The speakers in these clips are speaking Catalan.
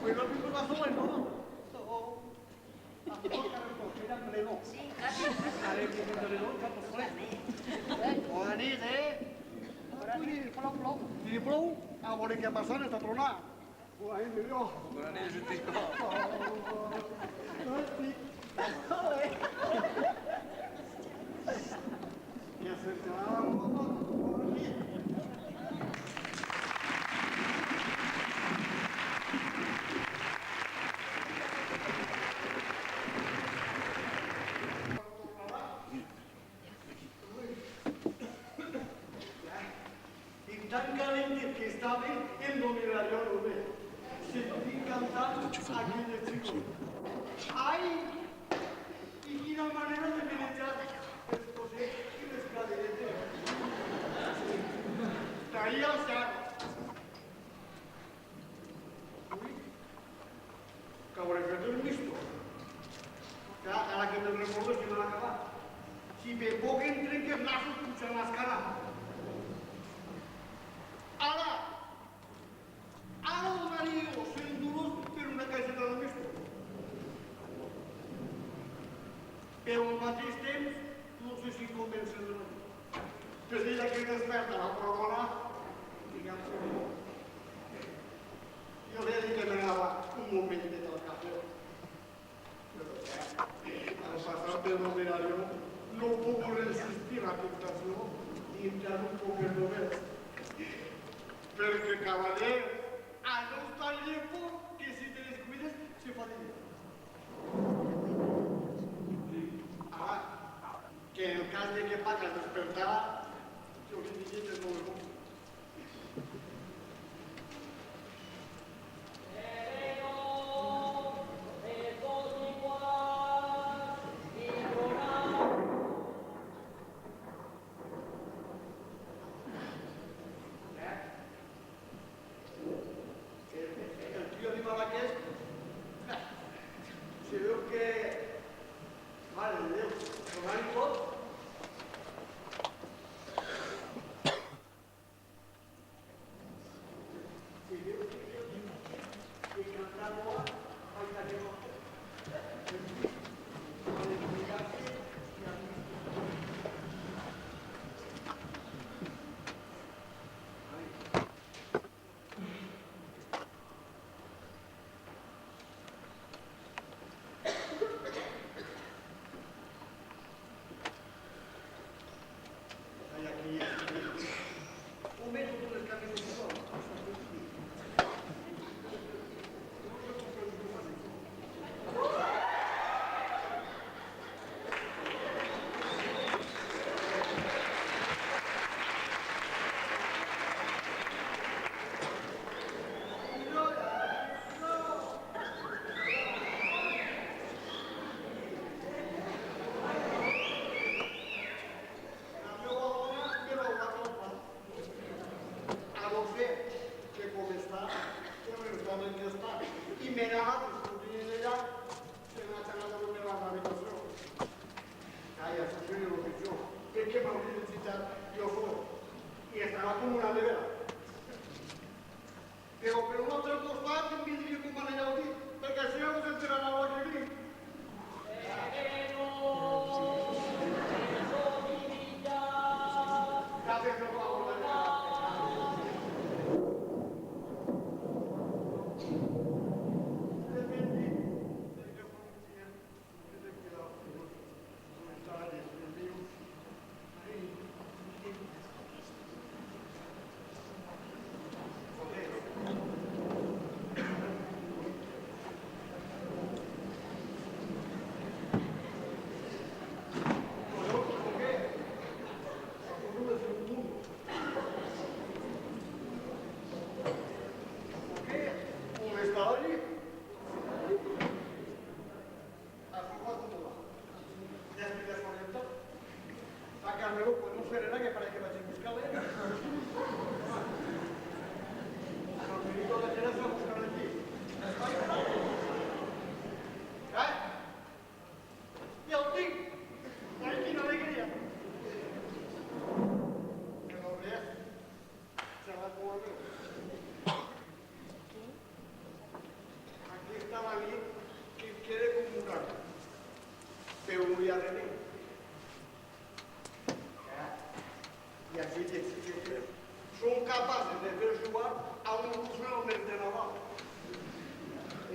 Bueno, mi corazón, ¿no? Sí, gracias. Bona nit, Ni prou a veure què ha passat esta tronada. Bona nit, millor. Bona nit, tio. I acercarà bona nit. I tan calent que estava en donde la yo lo ve. Sentí cantar aquell chico. Ai! I quina manera de manejar els cossets i les caderetes. Traía el sac. Ui, que hauré fet un misto. Clar, ara que me'n recordo si no l'ha acabat. Si me poc entren que els nassos punxen les cares. Ara donaria 100 duros per una caixeta de misto. Però al mateix temps, no sé si convencen de no. Pues ella que desperta la progona, diguem-se. Jo li he dit que m'anava un momentet al cafè. Però al passar pel numerario no puc resistir la tentació d'entrar un poc en només. Perquè, cavaller, allò és tan llepo que si te descuides se fa dinero. Ara, que en el cas de que Paca es despertara, jo li diria que no ho és. Se veu que... Mare de Déu, tornant tot. Se veu que cantar boa, falta que no.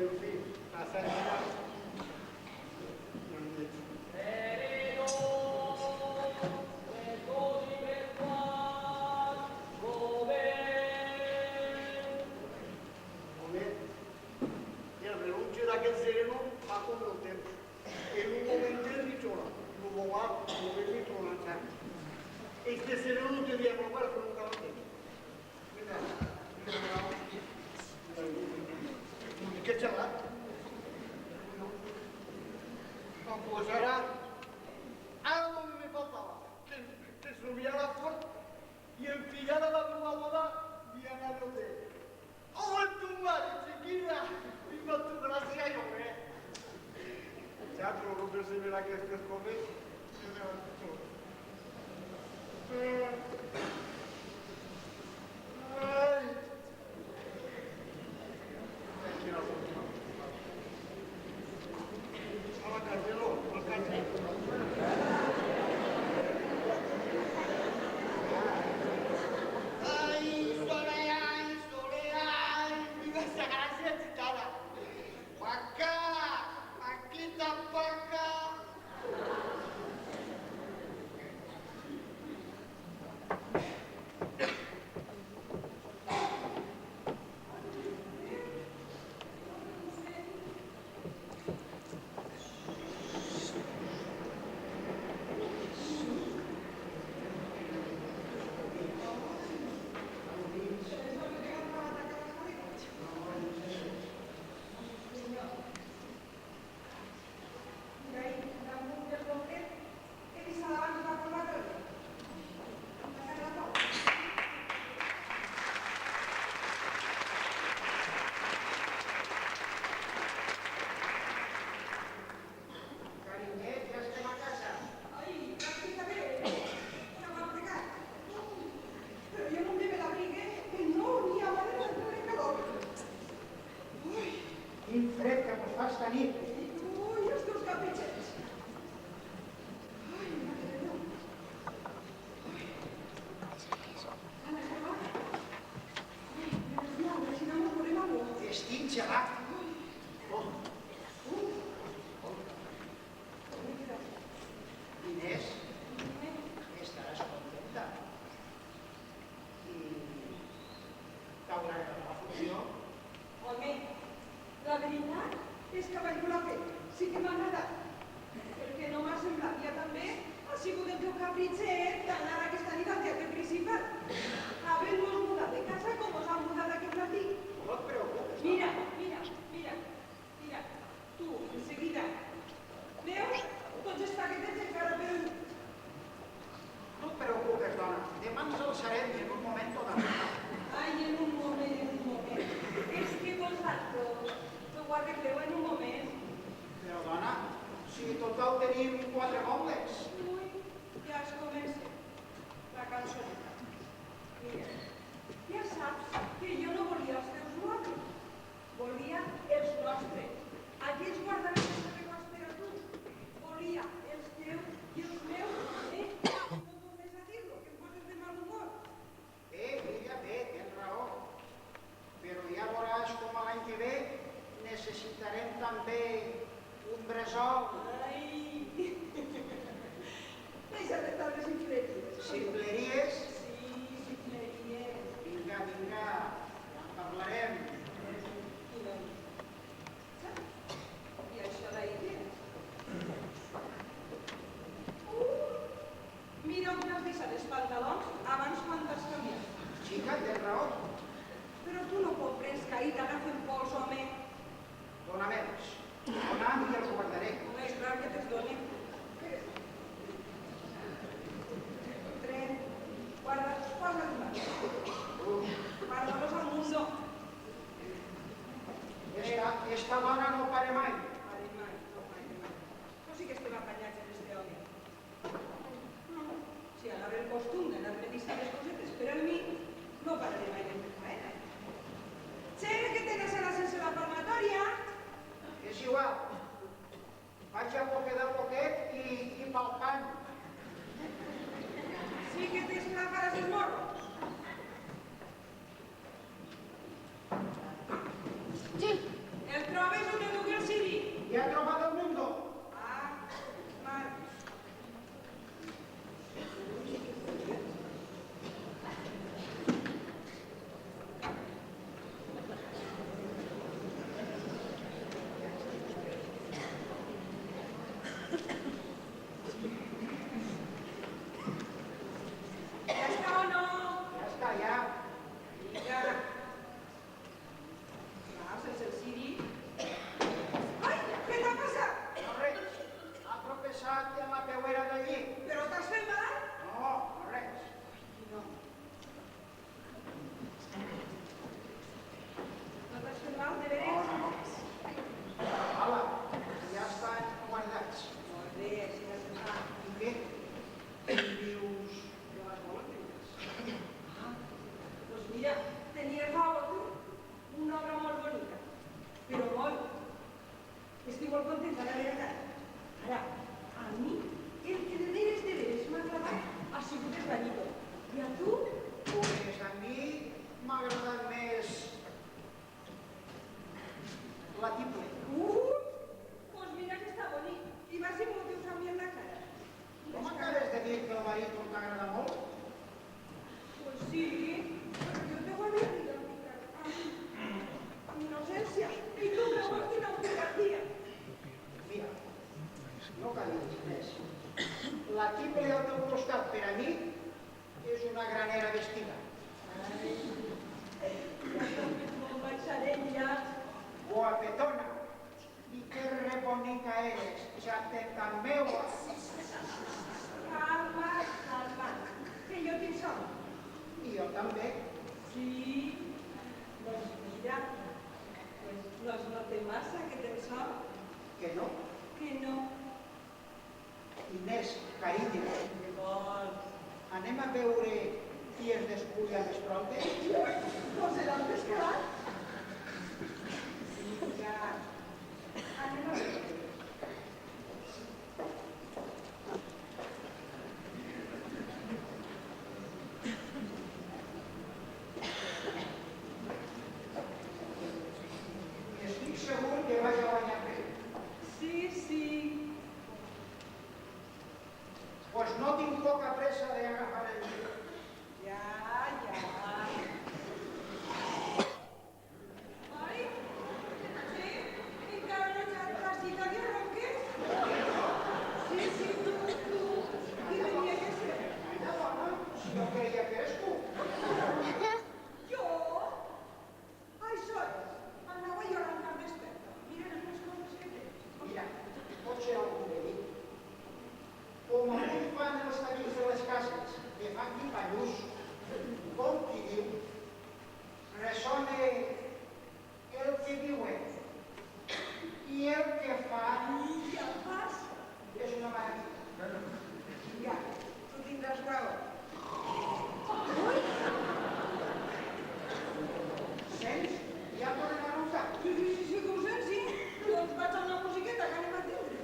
en fi, passa ja. Este sereno no te diamo guarda con un cavallo. Che ce l'ha? Ma posarà? Ara no me faltava. Que subia la fort i enfillara la meva boda i anava bé. Oh, tu mare, chiquilla! Viva tu gràcia, jo, Ja, però no percebem aquestes coses. Esta dona no pare mai. No sí que estem apanyats en este home. Si agarra el costum d'anar-me dissant les cosetes per al mi, no pararé mai de fer faena. Sé que tens ara sense la palmatòria. És igual. Vaig a poquet del poquet i palpant. Sí que tens la cara del morro. Sí. El trobe la tiple. Pues mira que está bonic. I va ser molt que us han la cara. Com acabes de dir que el marit no t'agrada molt? Pues sí, però jo te ho havia dit amb innocència. I tu me ho has dit amb covardia. Mira, no cal dir més. La tiple al teu costat per a mi és una granera vestida. Me'n vaig ja. Guapetona, i que rebonica eres, xateta meua. Calma, calma, que jo tinc son. I jo també. Sí, doncs mira, pues no es note massa que tens son, Que no? que no. Inés, carinyo, Què vols? anem a veure qui es despulla més prompte? No serà el pescat? Ja, anem a veure. Estic segur que vaig a guanyar bé. Sí, sí. Pues no tinc poca pressa d'agafar el llibre. Ja, ja. Ai, sí? Encara no ets a la cita de Roques? Sí, sí, tu. Qui tenia que ser? Mira, dona, si jo creia que eres tu. Jo? Això és. Anava jo a l'arrencar desperta. Mira les meves coses que tens. Mira, pot ser algú de mi. Com avui fan els amics de les cases, que fan quipallús, com qui diu, ressona el que diuen i el que fan I el fas? és una meravella. Ja, tu tindràs raó. Sents? Ja poden arrencar. Sí, que ho sents, sí. Doncs vaig amb la musiqueta que anem a tindre.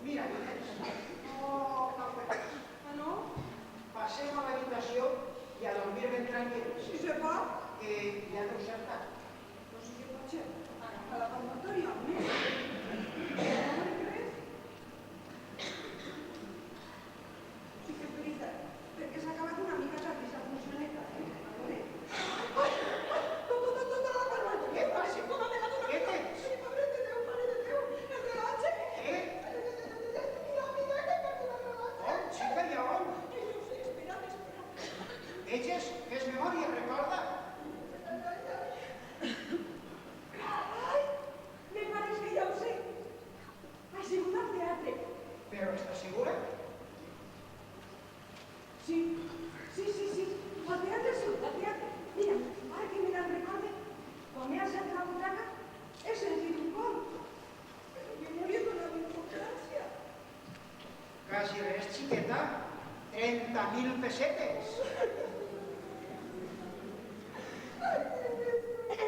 Mira, Inés, no cal fer res. Ah, no? Passem a l'habitació i a dormir ben tranquils, Si se pot. que ja deu ser tard. Doncs sí que pot ser. Agafa la palmatòria, almenys. No me creus? Sí que és veritat, perquè s'ha acabat una mica aquesta funcioneta. A veure. Ai, tota la palmatòria. Què passa? Com ha negat una Què mica? tens? Sí, mare de Déu, el rellotge. Eh? On, xica, i on? Espera. Veges? Fes memòria, recorda? Ai, me pareix que ja ho sé. Ha sigut al teatre. Però estàs segura? Sí. Al teatre sí, al teatre. Mira, ara que me n'en recorde, quan m'he alçat de la butaca, he sentit un cor. Però que no li he donat importància. Quasi res, xiqueta. 30.000 pessetes.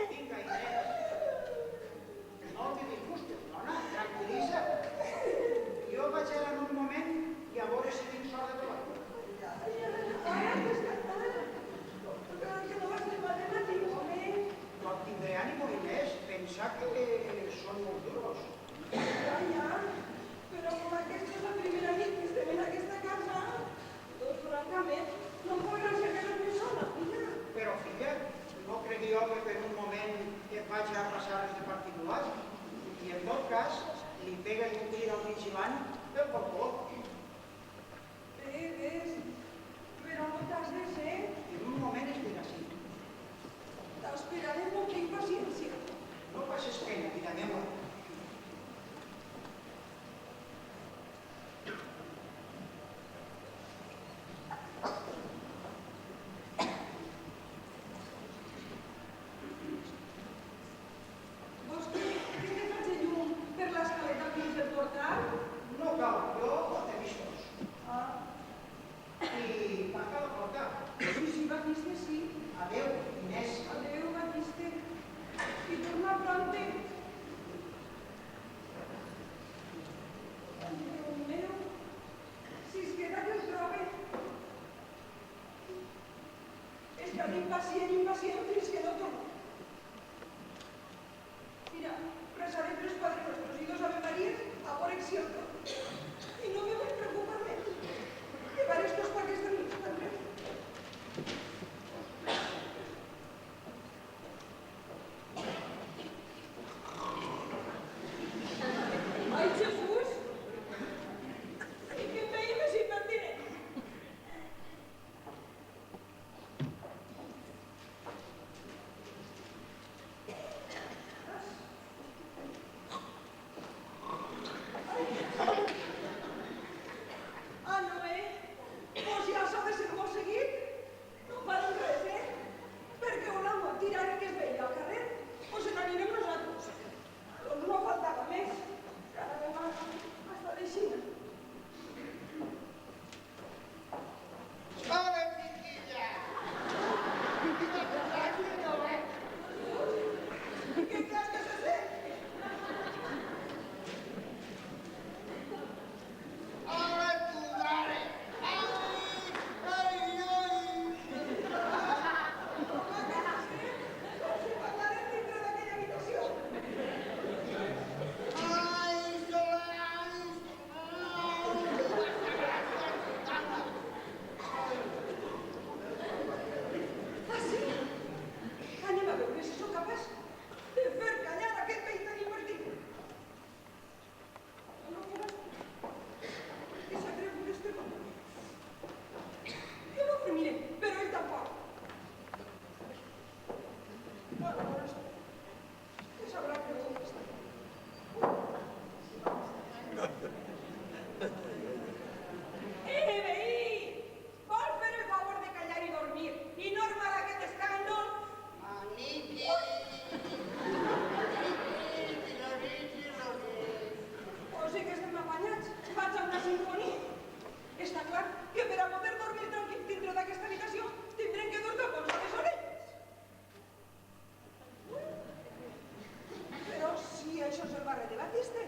Vinga, Inés. No te disgustes, dona, tranquil·litza't. Jo vaig anar en un moment i a veure si tinc sort de trobar-lo. Ara, descartada. Que no vas fer matemàtic, home. No et tindré ànimo, Inés. Pensar que són molt duros. Ja. Però com aquesta és la primera nit que estem en aquesta casa, doncs francament, no em podran ser que no estic sola, filla. Però, filla, no cregui jo que per un moment et vaig a passar de particular. I en tot cas, li pega un crit al vigilant del balcó. Ves, però no t'has de ser. En un moment es dirà així. T'esperaré amb molta impaciència. No passes pena, vida meva. Vols que te faig de llum per l'escaleta fins del portal? No cal, jo t'he vist tots. Ah, I tanca la porta. sí, Batiste, sí. Adéu, Inés. Adéu, Batiste. I torna pronte. Déu meu, si es queda que el trobe. Estaré impacient fins que no torni. Mira, això és el barri de Batiste?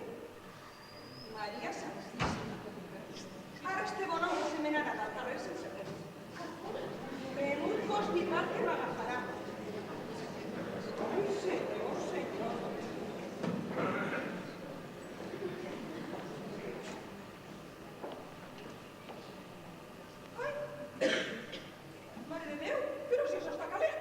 Maria Santíssima. Ara este bon home se me n'anarà al carrer sense res. Menut hospital que m'agafarà. Ai, senyor, senyor. Ai! Mare de Déu, però si això està calent.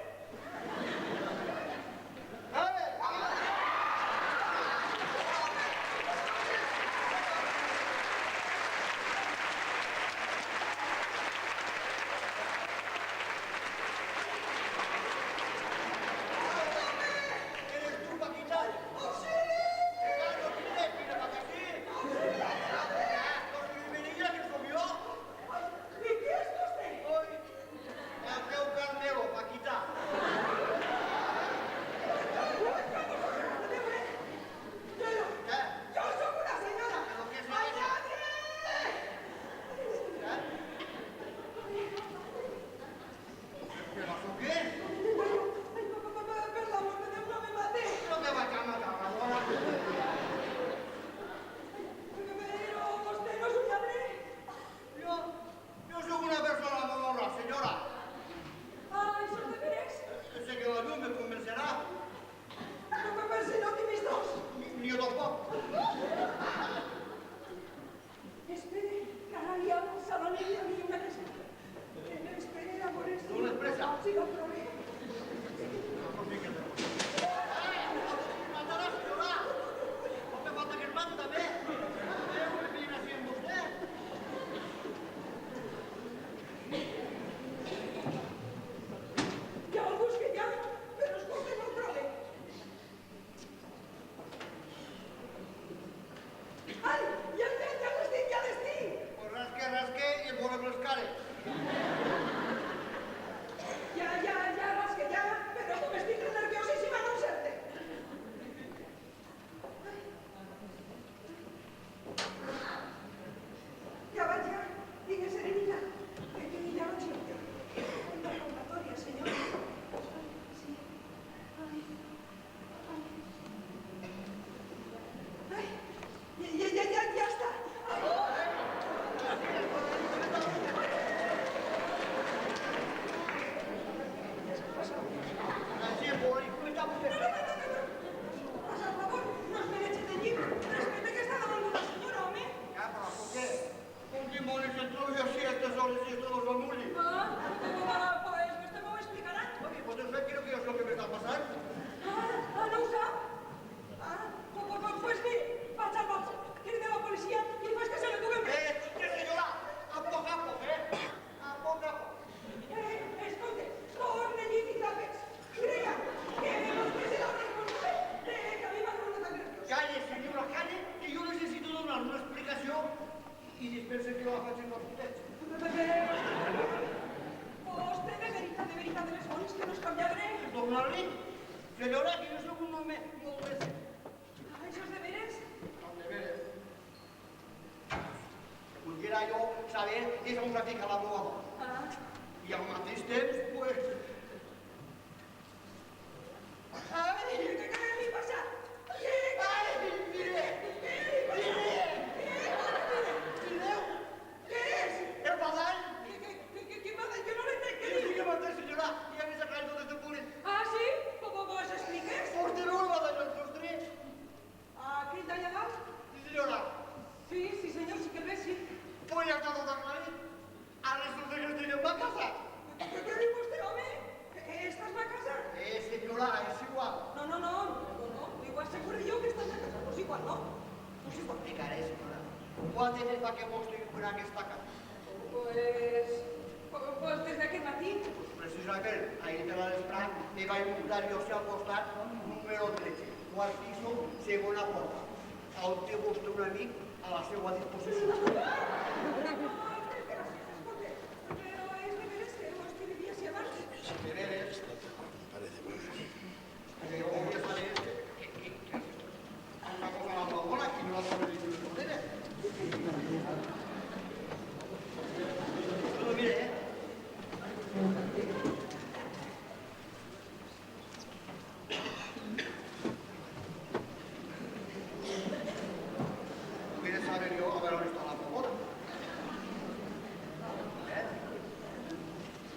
jo haver vist a la favor.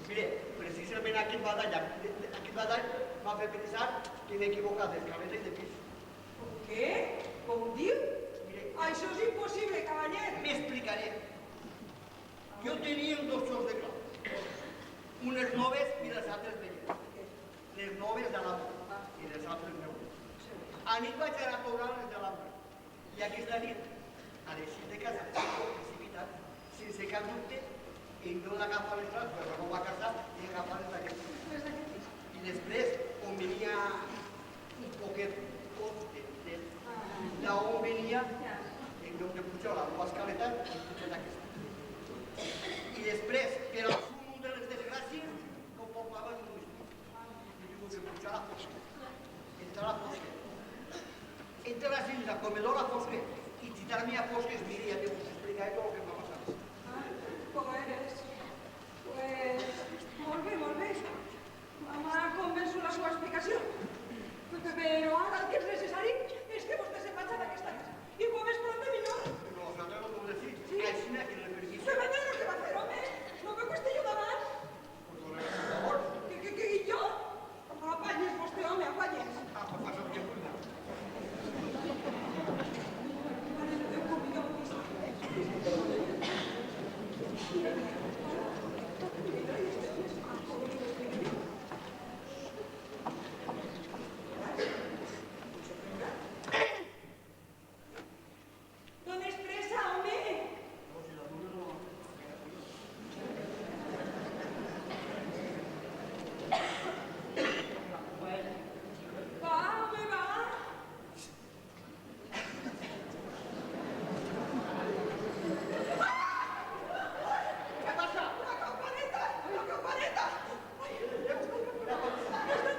Mire, precisament aquest badall m'ha fet pensar que m'he equivocat d'escalera i de pis. Què? Com diu? Mire, Això és impossible, cavaller. m'explicaré. Jo tenia dos sors de clau. Unes noves i les altres velles. Les noves de l'ambra i les altres meus. A nit vaig anar a cobrar les de l'ambra. I aquesta nit, a les 6 de casa, precipitat, sense cap dubte, em dono agafar les claus, però no va casar, i agafar les d'aquest. I després, on venia un poquet d'on venia, en lloc de pujar la dues escaletes, pujar d'aquesta. I després, per al sum de les desgràcies, no portaven un vestit. I diu que pujar la fosca. Entrar a la fosca. Entre la cinta, comedor a fosca, i citar-me a fosques, mire, ja te puc explicar tot el que m'ha passat. Molt bé. M'ha convençut la seva explicació. Però ara el que és necessari és que vostè se'n vagi d'aquesta casa. I com més pront millor. Però o sea, no puedo decir, així que le permiso. Se vende lo que va a hacer, home. No me cueste yo davant. Por favor. ¿Qué y yo? Apanyes vostè, home, apanyes. Ah, pues pasa que cuida. Mare de Déu, com millor ¿Dónde expresa, home? Va, home, va. ¿Qué pasa? La campaneta! Ai, estem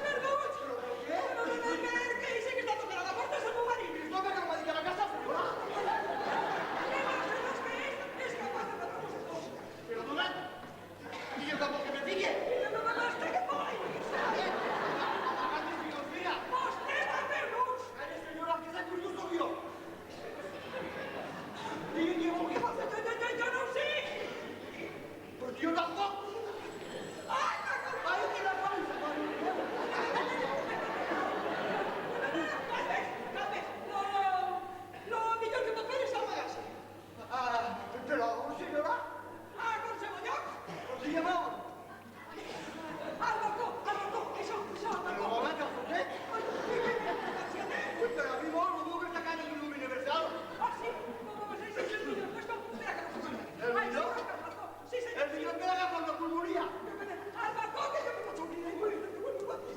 perduts! No, que dice que està tocant a la porta, és el meu marit. No me acabo de ir a la casa, señora. És capaç de matar-nos a tots. Pero no dan. Y yo como que me pique. No m'abasta que por ahí. Antes que os mira. Vostè està perduts! Ay, señora, que se curioso yo. Dime qué pasa. Jo no ho sé! Porque yo tampoco. Ai, la campaneta! Ay, que la panza. Calmes! Lo millor que pot fer és amagar-se. Ah, pero, señora, Al cebollot! ¿cómo se llamaba? Al balcó! Això, al Pero balcó! ahora que usted. Pero a mí no, no digo que esta calle es un universal. Ah, sí? ¿Cómo va a ser ese el millor puesto? Espera que no se mate. ¿El Ai, sí, millor? al balcó. Sí, senyor. El señor que la haga cuando pulmonía. Al balcó, que jo me vaig obrir l'aigua.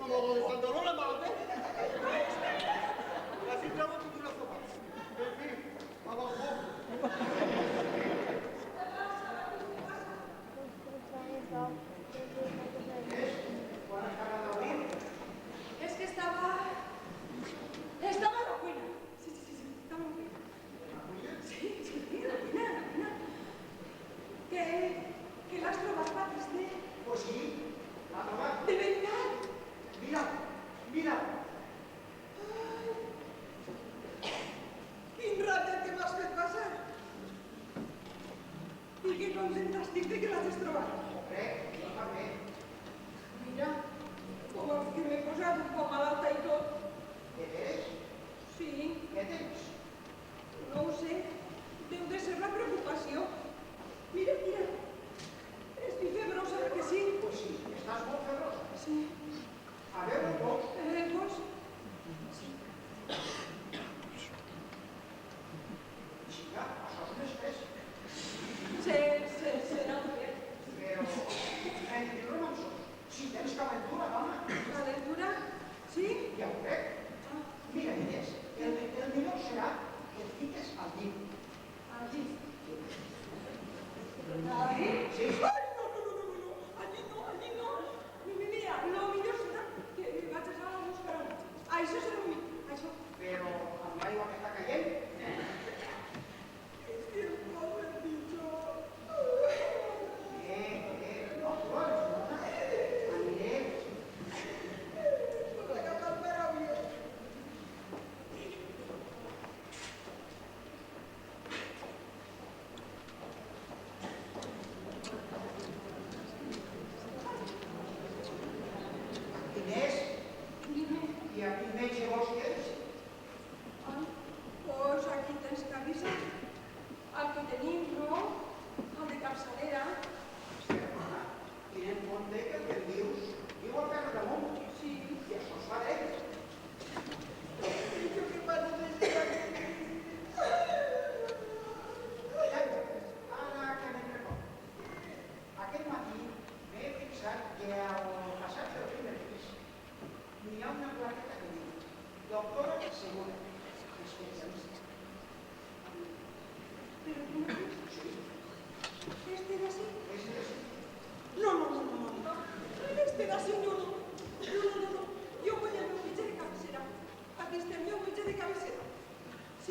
Como de pantalón a mano. Así estamos con una sopa. En fin, abajo. Es que estaba en la cuina. Sí, estaba en la cuina. Sí, en la cuina. Que las trobas patas Pues sí, la mamá. de veritat. Mira. Quin ratet que m'has fet passar. I que contenta estic de que l'has trobat. Hombre, jo també. Mira, com que m'he posat un poc malalta i tot. Què tens? Sí, Què tens? no ho sé. Deu de ser la preocupació. Mira. Estic febrosa, que sí? Pues sí, estàs molt febrosa. Sí. A veure un poc. Pues, Xica, això és un estrès. se nota bé. Però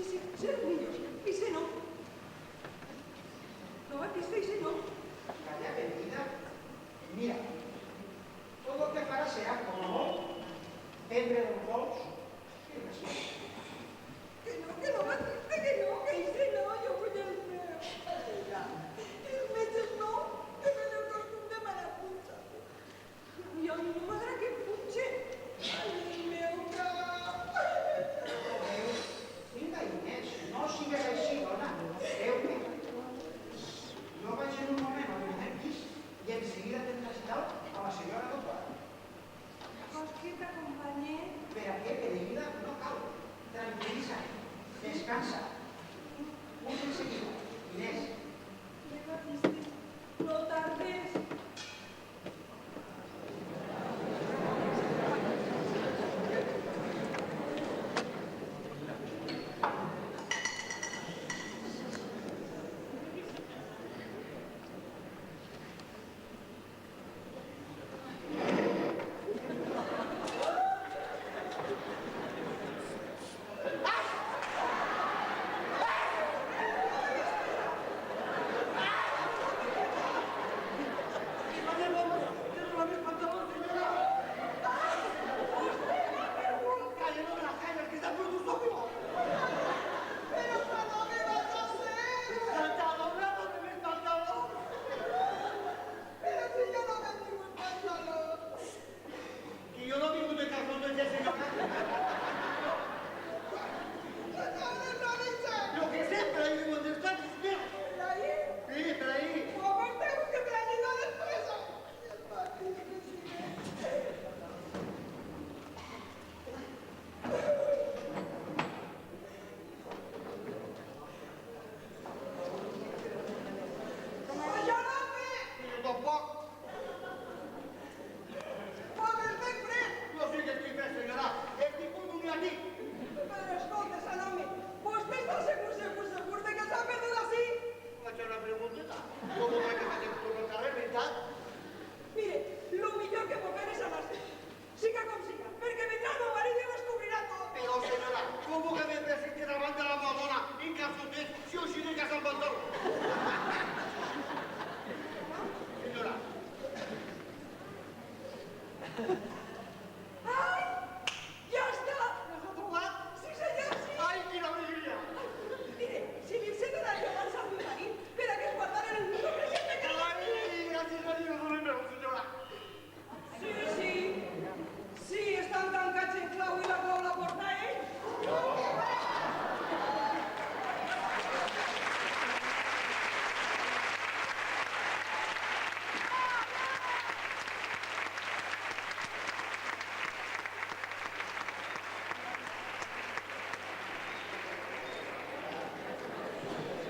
sí, ser niños. Ese no. No, aquí estoy, ese no. Calla, bebida. Mira, todo el que farà serà, com a molt, prendre del pols i res. Que no, Batista, que no, que ese no, jo vull el meu. Els metges no, tenen el costum de mala punta. I a mi no m'agrada que em punxe. Ai, el meu cap. Vinga, Inés, no sigues així, dona. Creu-me. Jo vaig en un moment al primer pis i en seguida t'he traslladat a la senyora doctora. Vols que t'acompanye? Per a què, querida? No cal. Tranquil·litza. Descansa. Puja en seguida. Inés. Batista, no tardes.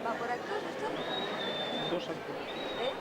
¿Va por aquí esto? Dos actos. ¿Eh?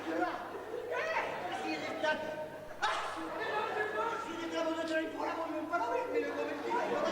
Senyora, si he estat... Si le acabo de traer fora con un parable, me lo convertí en fora.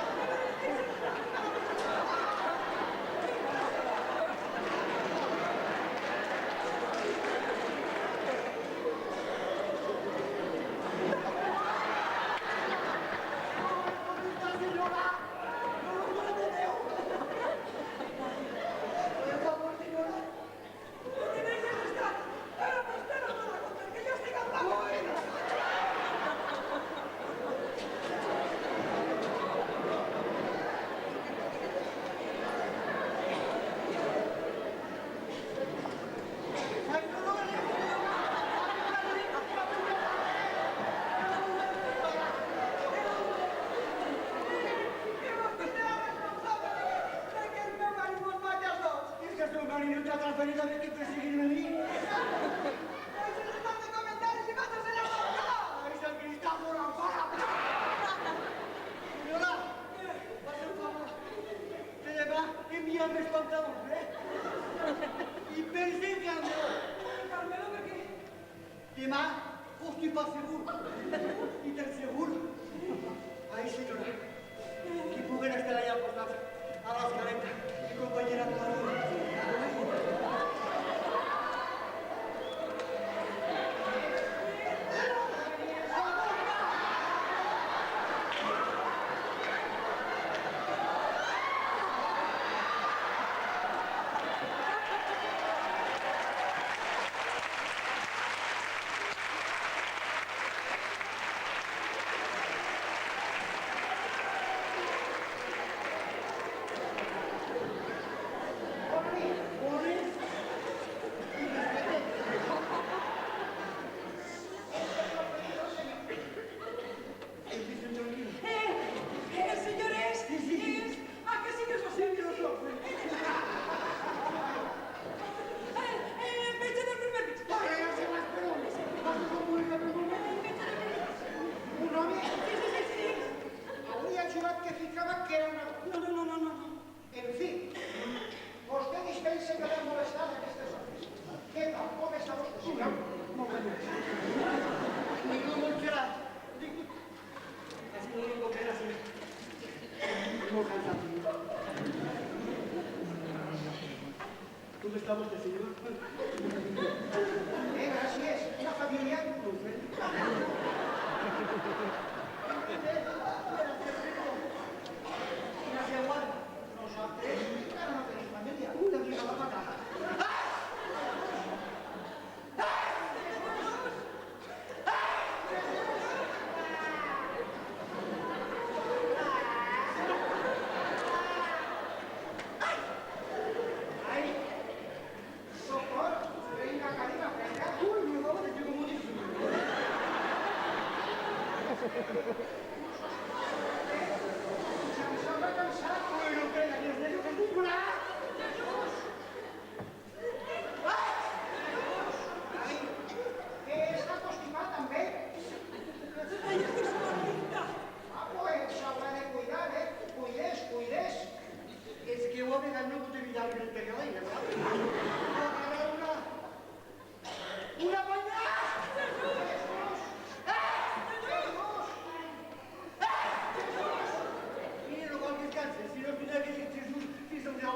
Demà, estic pas segur. I del segur? Ai, senyora, qui puguen estar allà posats a l'escaleta i companyera de la ¿Cómo está vostè, senyor? Gràcies. Una família? Nosaltres encara no tenim família. Una vegada la patata. Si no, mira que Jesús hizo un de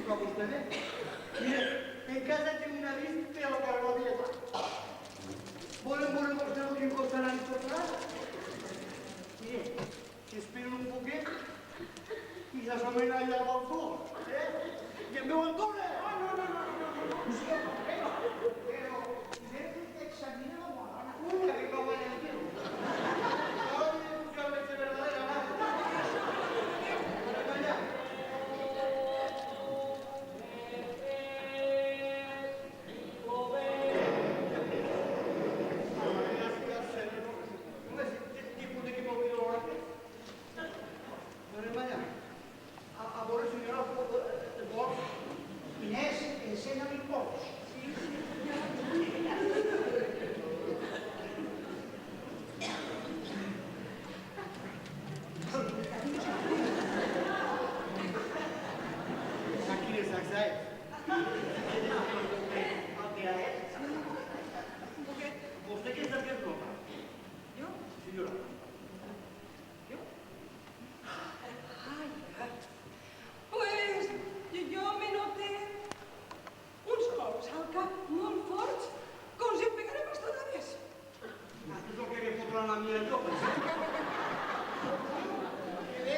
va vostè bé? Mire, en casa tinc un avís per al carbohidrata. Volen veure vostè el que em costarà en tornar? Mire, esperen un poquet i ja s'amen allà al balcó, I em veuen córrer! Sí, però primer examina la mona. Que rico vaya el tiro. No, yo me sé verdadera nada. Vaya. Inés, enséñame el pols. ¿Usted qué está haciendo? ¿Yo? Señora. ¿Yo? Ay, pues jo me noté uns cops al cap molt forts, com si em pegarem bastonades. Això és el que me fotrà la mía yo. ¿Qué ve?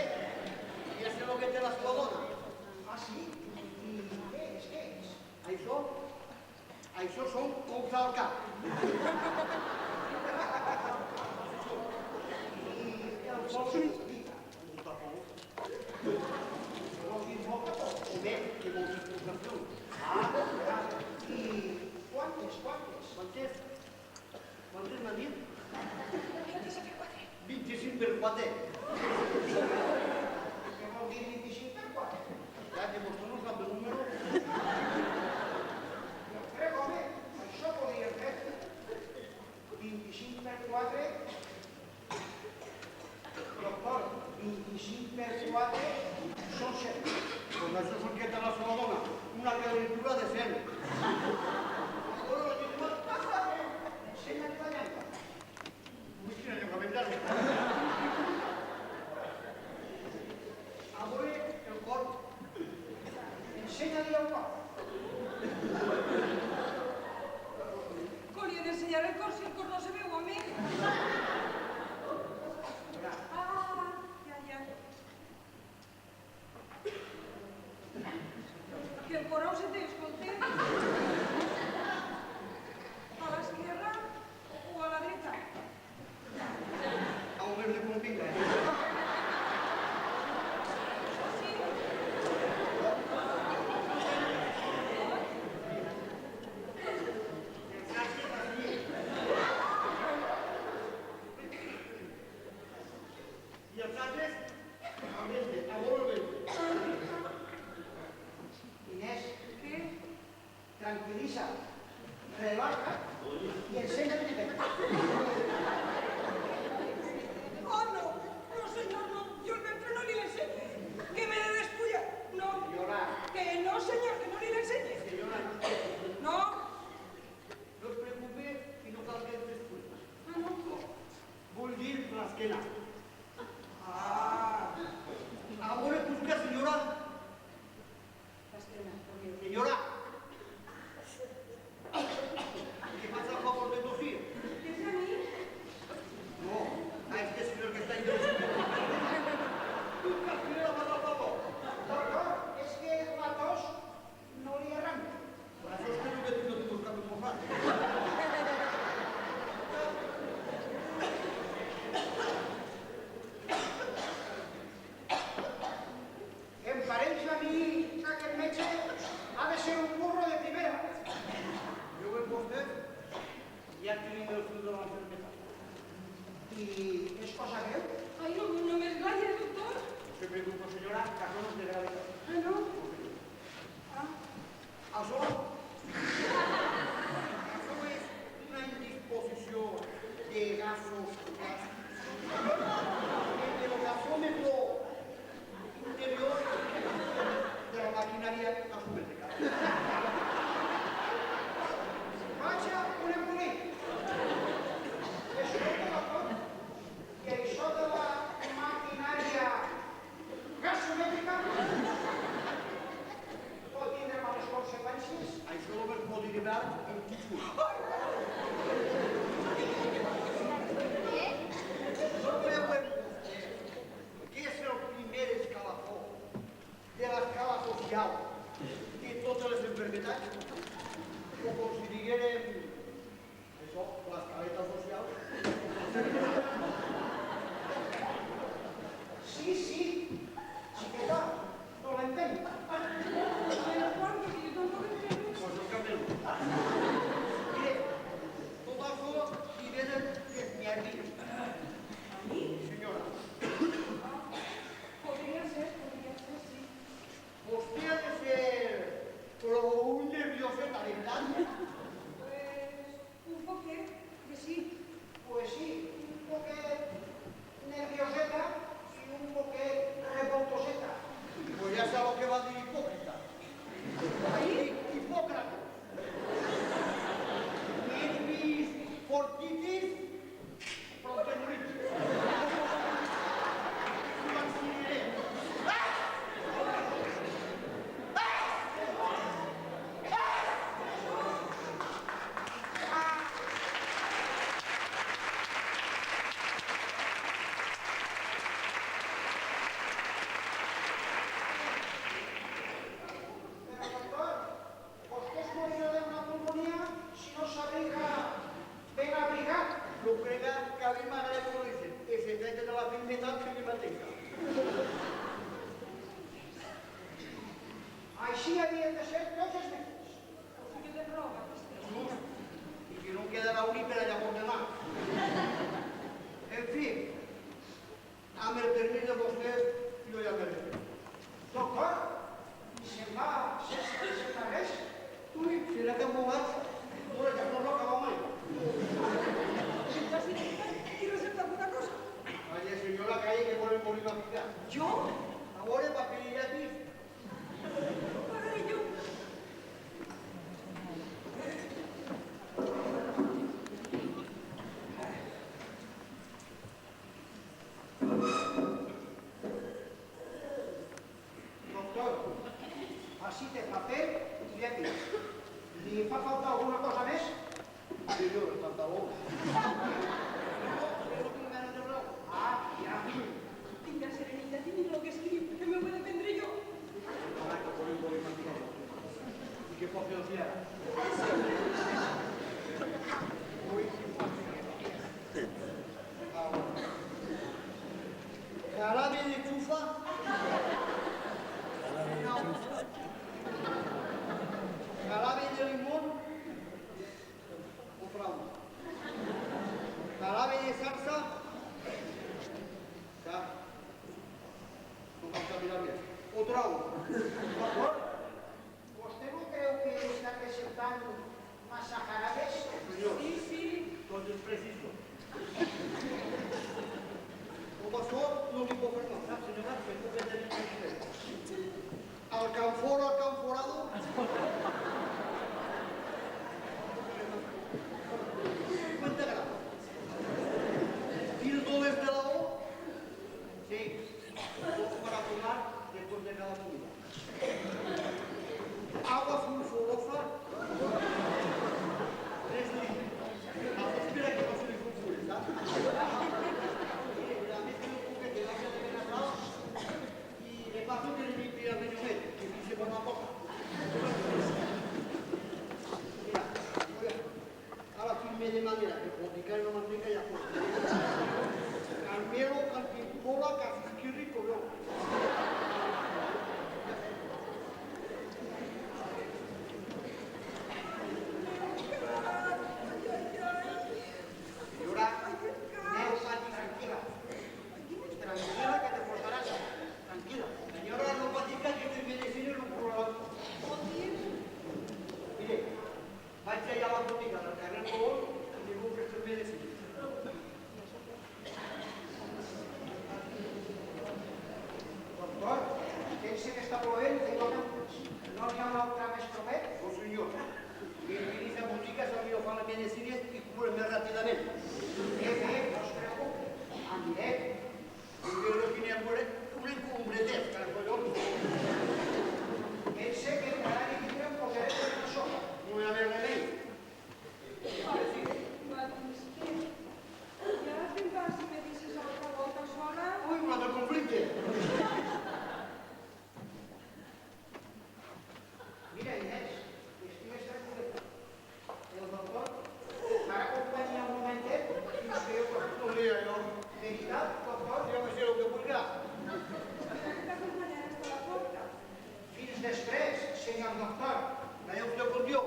Ya sé lo que te la sua dona. Ah, sí? I què és? Això són cops al cap. I el pols s'explica. Vols dir molt de pols? O bé, que moltes pulsacions. I quantes? Quantes m'ha dit? 25 per 4. Què vol dir 25 per 4? Ja que vostè no sap el número. Jo crec, home, això podria fer. 25 per 4... Doctor, 25 per 4 són 100. Doncs això és el que té la seva dona. Una calentura de 100. Ensenya'm la llengua. Ui, quina llengua ben llarga. A veure el cor. Ensenya-li el cor. Com li he d'ensenyar el cor si el cor no se veu, home? Ah, ja. Que el cor no se té, escolta. A l'esquerra o a la dreta? A un mes de convinga. Sí. I els altres, a veure bé. Inés, Què? tranquil·litza, relaja i ensenya'm el ventre. Oh, no, senyor, no. Jo el ventre no li l'ensenyo. Que me de despullar. No. Senyora, Que no, senyor, que no li l'ensenye. senyora, no es preocupe. No. No es preocupe i no cal que es desculpe. Ah, no. Vull dir l'esquena. A veure, busca, senyora. L'esquena, por Dios. Senyora. ¿Qué pasa a favor de tosir? ¿Qué es a mí? No, a este señor que está ahí de los busca, señora, por favor. Doctor, és que la tos no li arranca. Por eso espero que tú no te buscas un mofat. Em pareix a mi que aquest metge ha de ser un burro de primera. Yo ven usted, ya tiene el fruto de la enfermedad. I és cosa greu? Ay, no me esgalles, doctor. No se preocupe, señora, que això no es de gravedad. Ah, no. Ah, Això és una indisposició de gasos en el gasómetro interior de la maquinària gasomètrica. Vaja, un embolic. Escolta, doctor, que això de la maquinària gasomètrica pot A veure, paper i llapis. Ho pagaré jo. Doctor, faci de paper i llapis. Li fa falta alguna cosa més? Senyor, el pantaló. Ah, ja. Tinga serenitat i mira el que escriu, que m'ho he de prendre jo. Ara que podem voler mantenir. I què pot fer el fiar? Jarabe de chufa. No. Jarabe de limón. Compramos. Jarabe de salsa. Ya. No vas a mirar bien. Otra agua. Doctor, vostè no creu que està receptant massa jarabes? Señor, Sí, sí. todo es preciso. Por favor, no li puedo perdonar, señora, que no me den el al canforado. Cuenta gramos. Píldoras de la O. Sí. Dos para tomar después de cada comida. Agua sulfurosa. 3 litros. Espera que no se le sulfure, ¿sabes? La mezcla un poquete de agua de venazado y le paso que le limpie al medio metro, que dice por una boca. Mira, ahora firme de manera que por picar en la manteca ya fue. Calmero, calpimpola, casi rico, ¿no? Señora, no pati tranquila. Tranquila que te portarás. Tranquila. Señora, no patica que te medicina no problema. Mire, vaya allá a la botica del carrer Colón y le compre sus medicinas. Doctor, pense que està plovent, que no hi ha un altre més proper? No, señor. Que utiliza boticas a mí lo fan las medicinas y cubren más rápidamente. Bé, no es preocupi. Anirem. Porque lo tiene a cubrir con un bretet, caracolón. Pense que entrarà i tindrà un poquet de sopa. No voy a haber remedio. Ya tendrás si me dices otra volta sola. Uy, cuando el conflicto. Mira, Inés, estigues tranquil·la. El doctor m'ha acompanyat un momentet fins que jo No lea yo. veritat, doctor, Yo me sé lo que vulga. Espera que t'acompanyaré hasta la porta. fins després, senyor doctor. Vaya usted con Dios.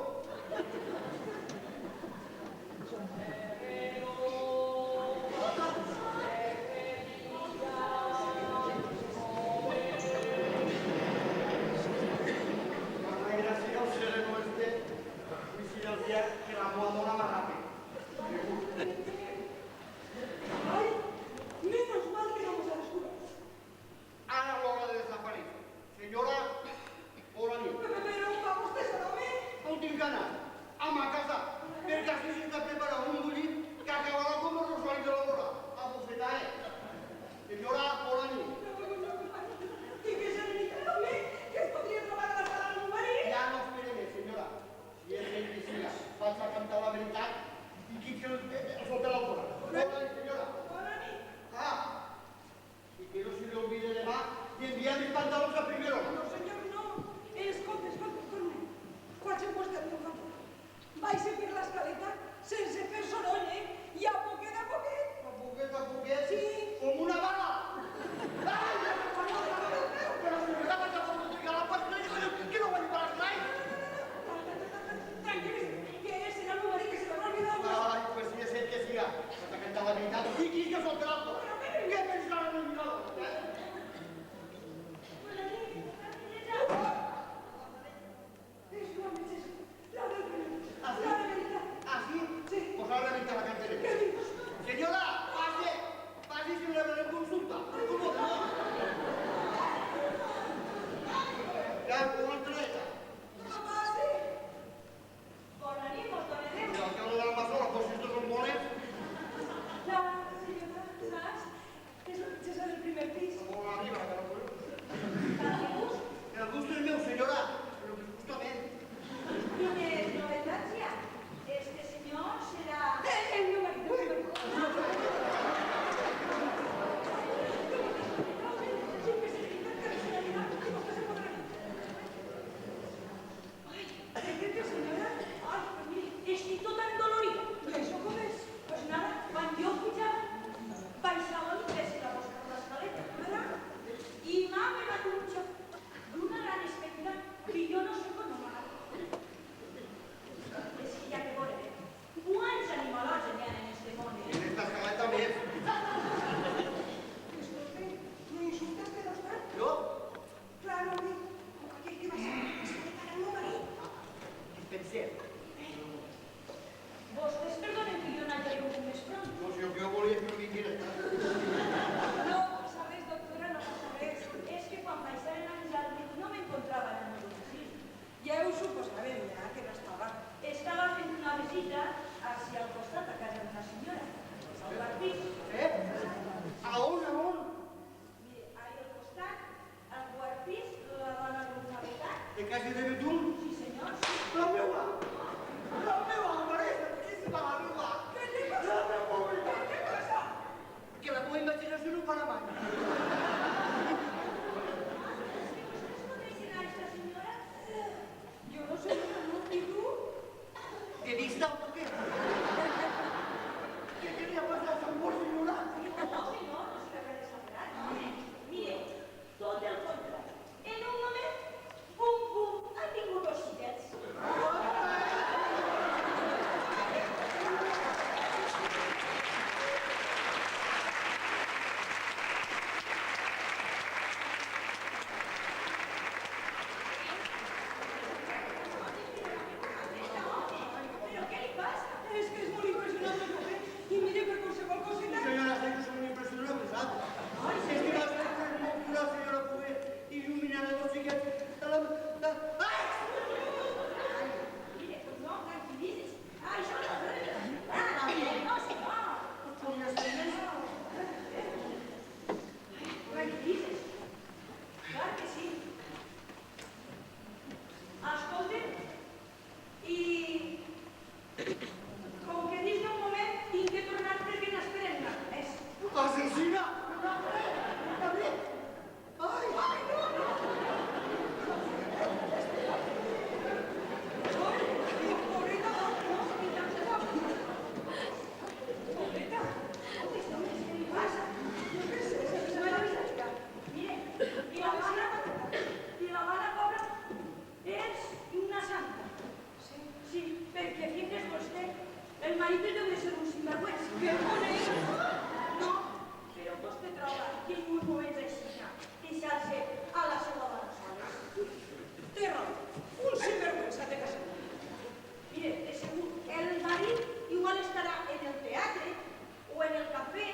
Cuando hay gracia, se renueste. Y si al día que la moda más rápido. Ay, menos mal que no nos ha descubierto. Ana la hora de desaparecer. Señora, por aquí. Pero vamos de casa de Betum? Sí, senyor. La meua, home, és la meua. Què li passa? La meua, Què li passa? que la meva imaginació no para mai. Jo no, senyora, no. I tu? ¿Qué vista o qué? ¿Qué quería pasar con vos, señora? No, senyor, no s'ha res exagerat. Mire, tot el contrari. En un moment, pum, pum, han vingut dos xiquets. Però què li passa? És que és molt impressionant el paper. I mire, per qualsevol coseta... Señora, sé que son muy impresionantes, ¿sabes? Es que la verdad es muy pura, señora, poder iluminar a los chiquetes. ¡Ay! Mire, pues no, tranquil·litzis. Això no és res. No, senyor. Tranquil·litzis. Clar que sí. Escolten, i com que dins d'un moment tinc que tornar perquè n'esperen una més. ¡Asesina! ¡Está bien! ¡Ay! ¡Ay, no! Pobreta, no, pobreta. Què li passa? Jo què sé, senyora. Mire, i la mare pobra és una santa. Sí, perquè fixes vostè, el marit deu de ser un sinvergüenza. Que bonic. No, però vostè troba que en uns moments així deixar-se a la seva dona sola. Té raó. Un sinvergüenza de casa. Mire, de segur, el marit igual estarà en el teatre o en el cafè,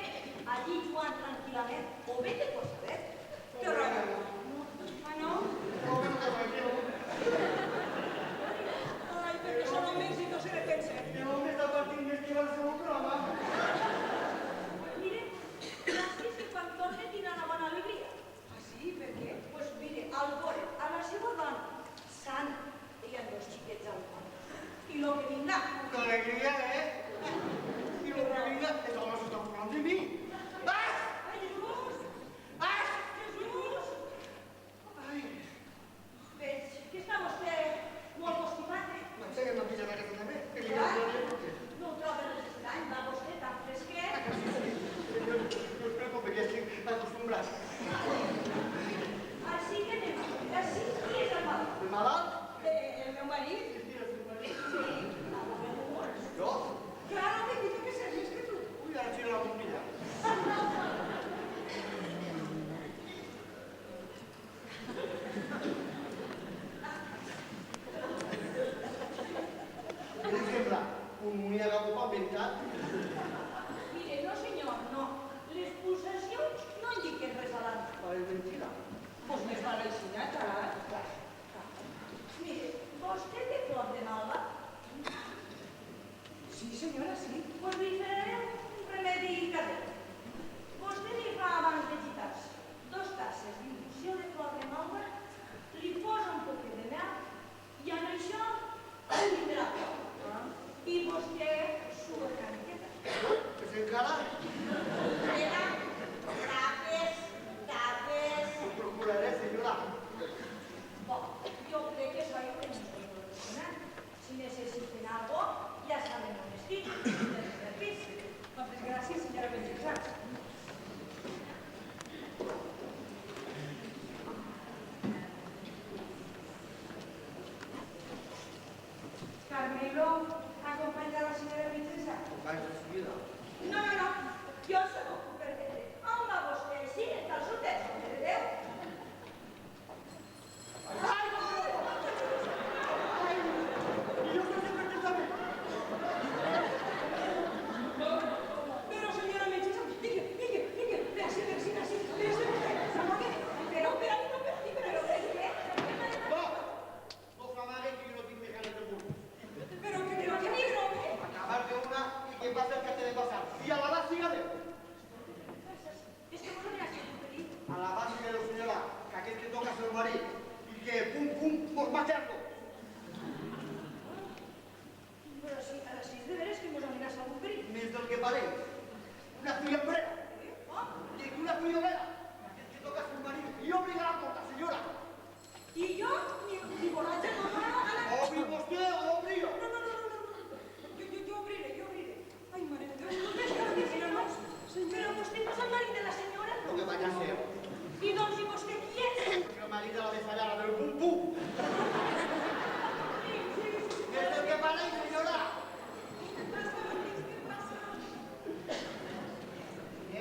allí jugant tranquil·lament, o vete por saber. Té raó. Ah, no? Ai, perquè són homes i no se le pensen. ¿De dónde está partiendo este balsamo programa? Mire, gràcies que quan torne tindrà una bona alegria. Ah, sí? Per què? Pues mire, al veure a la seva dona sant i amb dos xiquets al món. I lo que vindrà. ¡Qué alegría, eh! Y lo que diga, eso no se está burlando de mí. ¡Ah! Ai, Jesús! ¡Ah! Jesús! ¡Ay! Veig que està vostè molt postimat, eh? No sé, no pilla la casa també. Que li Clar. digo yo, No ho troba res estrany, va vostè tan fresquet. no es preocupe, que estoy acostumbrado. Així que anem. Així, qui és el malalt? ¿El malalt? El meu marit? Sí, Yo. Claro, que dice que ser més que tu. Uy, ahora tiro la puntilla. ¿Qué le sembla? Un muñeco pavimentat? mire, no senyor, no. Les pulsacions no indiquen res a l'altre. Ay, mentira. Pues més val així, carai. Mire, vostè té flor de malva? Sí, senyora, sí. Pues li faré un remedi caser. Vostè li fa abans de gitar-se 2 tasses d'infusió de flor de malva, li posa un poquet de mel i amb això el vindrà prou. I vostè sua una miqueta. Pues encara Mira, tapes, tapes. lo procuraré, señora. Bon, jo crec que això ja ho tenim tot solucionat. Si necessiten algo, ja saben on estic, del pis. Moltes gràcies, senyora Benjamí. Carmelo, acompanya la senyora Princesa. Ay, su vida. No, no, no, jo se m'ocupo perfecte. On va vostè? Sí, està al sorteig, home de Déu. ¡Ay, no! ¡Ay! Y yo no sé por qué sabe. Però, senyora Princesa, vinga, vés-hi, vés-hi. S'amaga. Però, Però és que... No, no s'amague que yo no tinc ganas de burro. però que mira, home. Acabar de una y que pase el que tiene que pasar. Y a la base, sígale. És que vos aniràs a oferir. A la base de la señora, que aquel que toca es el marido. Y que pum, pum, por materno. Però sí, ara sí, de veres que mos amenaça algun perill. Més del que pareix. Una friambrera. Dic una friolera. Que toca submarir i obligar a portar, senyora. I jo, ni borratxa, no m'ha gana. Obri vostè o obri jo. No. Jo obriré. Ai, mare de Déu, no ves que Però no, però vostè no és el marit de la senyora? Lo que vaya a ser. I doncs, i vostè qui és? Porque el marido de la besallada del pum pum. Més del que pareix, senyora.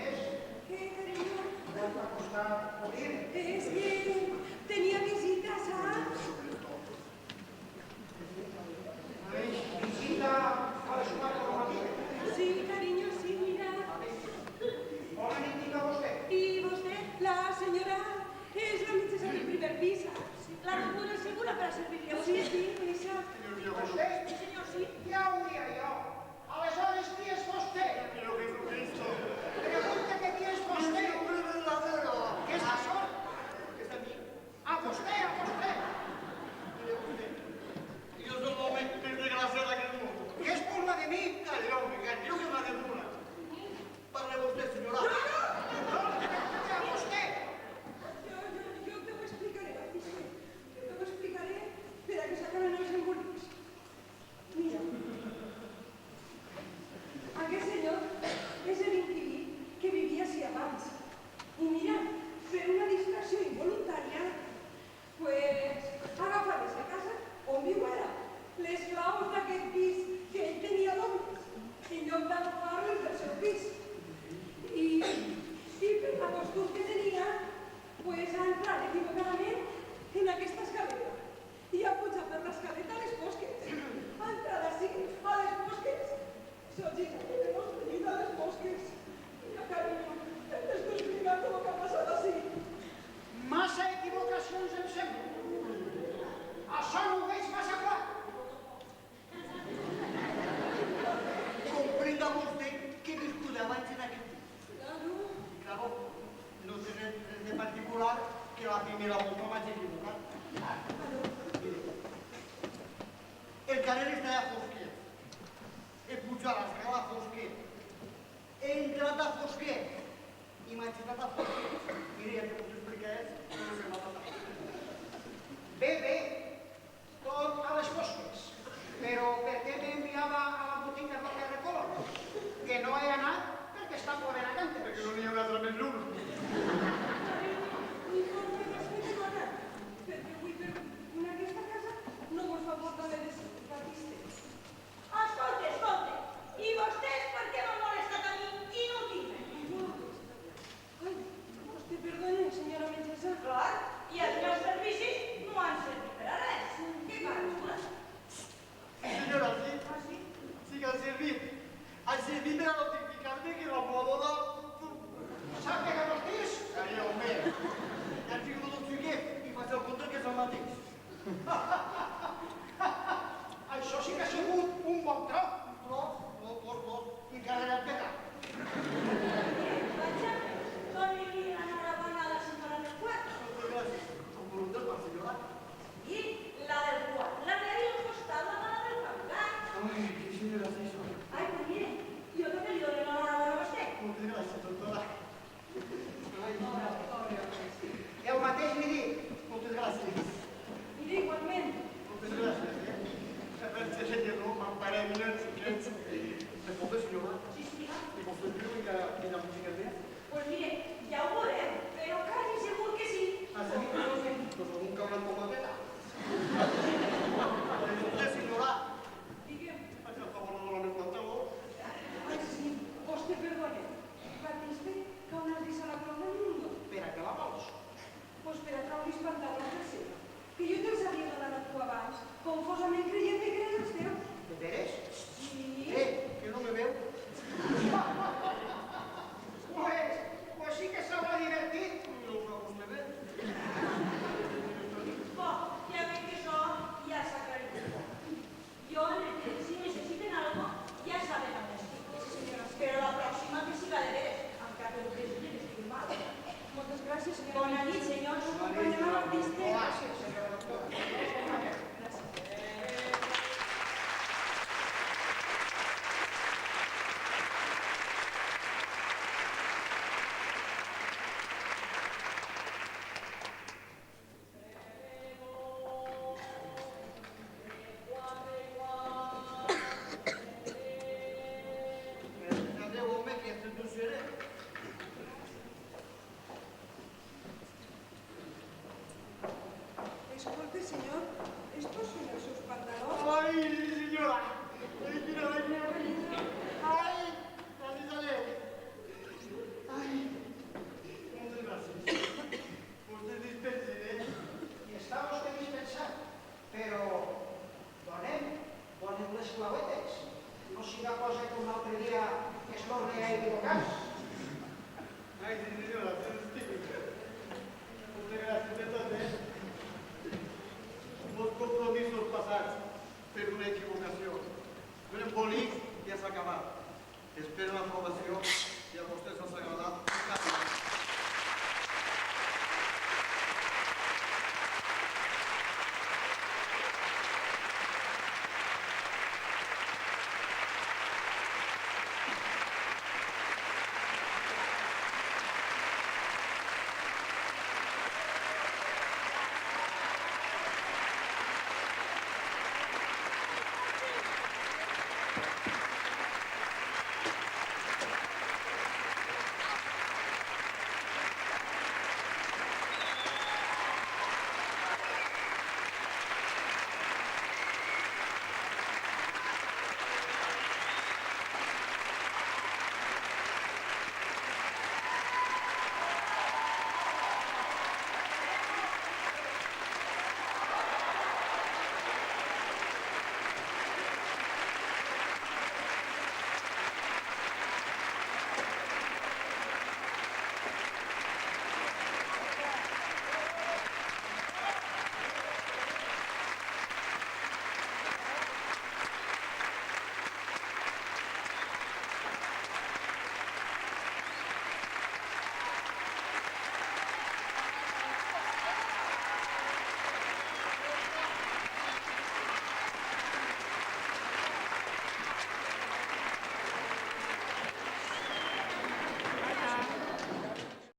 És? ¿Qué, cariño? Vuelta a costar morir. Es que tenía visitas, ¿sabes? Visita a les 4 de la nit. Sí, cariño, sí, mira. On indica vostè? Y usted, la señora, es la princesa del primer piso. La doctora és segura per a servir-li a Sí, vostè? sí, esa. Vostè? Sí, senyor, sí. Ja ho diria jo. Aleshores, qui és vostè? Pero Jesucristo, Pregunta que qui és vostè. el hombre verdadero. Què és això? Es a mí. A vostè, a vostè. Mire usted, yo soy el hombre más desgraciado del mundo. Què es burla de mi? Calló, que me desdura. Parle usted, señora. A vostè. Yo te ho explicaré, Batiste. Yo te ho explicaré per a que s'acaben els embolics. Mira, aquest senyor és l'inquilí que vivia així abans. I mira, per una distracció involuntària, pues, agafa aquesta casa on viu ara, les claus d'aquest pis que ell tenia dobles, en lloc d'agafar-les del seu pis. I per la costum que tenia, pues ha entrat equivocadament en aquesta escaleta i ha pujat per l'escaleta a les fosques. Ha entrat així, a les fosques. Sogina, que hemos venido a les fosques. Mira, carinyo, t'estic explicant el que ha passat així. Massa equivocacions em sembla. Això no ho veig massa clar. Comprenda usted que viscut abans en aquest pis. Claro. Claro, no té res de particular que la primera volta vaig equivocar. Mire, el carrer està a fosquet. He pujat l'escala a fosquet. He entrat a fosquet. I m'he aixecat a fosquet. Mire, ja que us explicar és el que m'ha passat. Bé, tot a les fosques. Però per què m'enviava a la botiga del carrer Colón? Que no he anat perquè està plovent a cantes. Perquè no n'hi ha un altre més llum. I com que no sé què dona, perquè avui per en aquesta casa no mos fa por també de Batiste. Escolta. I vostès per què m'han molestat a mi inútilment? Ai, vostè perdone, senyora metgessa. Clar, i els meus servicis no han servit per a res. Què parles? Senyora, sí? Ah, sí? Sí que ha servit. Ha servit per a notificar-me que la meva boda... Sap que vostès? Caria, home. Ja han tingut un xiquet i faig el compte que és el mateix. Això sí que ha sigut un bon tros. Encara l'ha pegat. Vaja, doni-li l'enhorabona a la senyora del quart. Moltes gràcies. Són voluntats per senyora. I la del quart. La de al costat, la dona del fabricant. Ai, que senyora és això. Ai, pues mire, jo també li dono l'enhorabona a vostè. Moltes gràcies, doctora. El mateix li dic. Moltes gràcies. Mira, igualment. Moltes gràcies, Per ser no m'emparem els xiquets. De pot, senyora? Sí, sí. I vostè diu que la botiga té? Pues mire, ja ho veurem, però quasi segur que sí. Ah, sí? Doncs algun cabrat com la peta. Senyora, Digue'm. faig el favor de donar el pantaló. Ai, sí, vostè perdone. Batiste, que on has vist a la clau del mundo? Per a què la vols? Pues per a treure els pantalons del seu. Que jo te'ls havia donat a tu abans, confosament creient que eren els teus. De veres? Sí. Que no me veu? Pues sí que s'haurà divertit. No, vostè ve? Bo, ja veig que això ja s'ha aclarit. Jo, si necessiten algo, ja saben on estic. Però la pròxima que siga de veres, encara que el que estigui mal. Moltes gràcies, senyora. Bona nit, senyors. Acompanyem a l'artista. Gràcies, senyora doctora. cosa que un altre dia es torni a equivocar. Ai, sí, senyora, moltes gràcies de tot, Molts compromisos passats per una equivocació. Un embolic ja s'ha acabat. Espero l'aprovació i a vostès els agrada.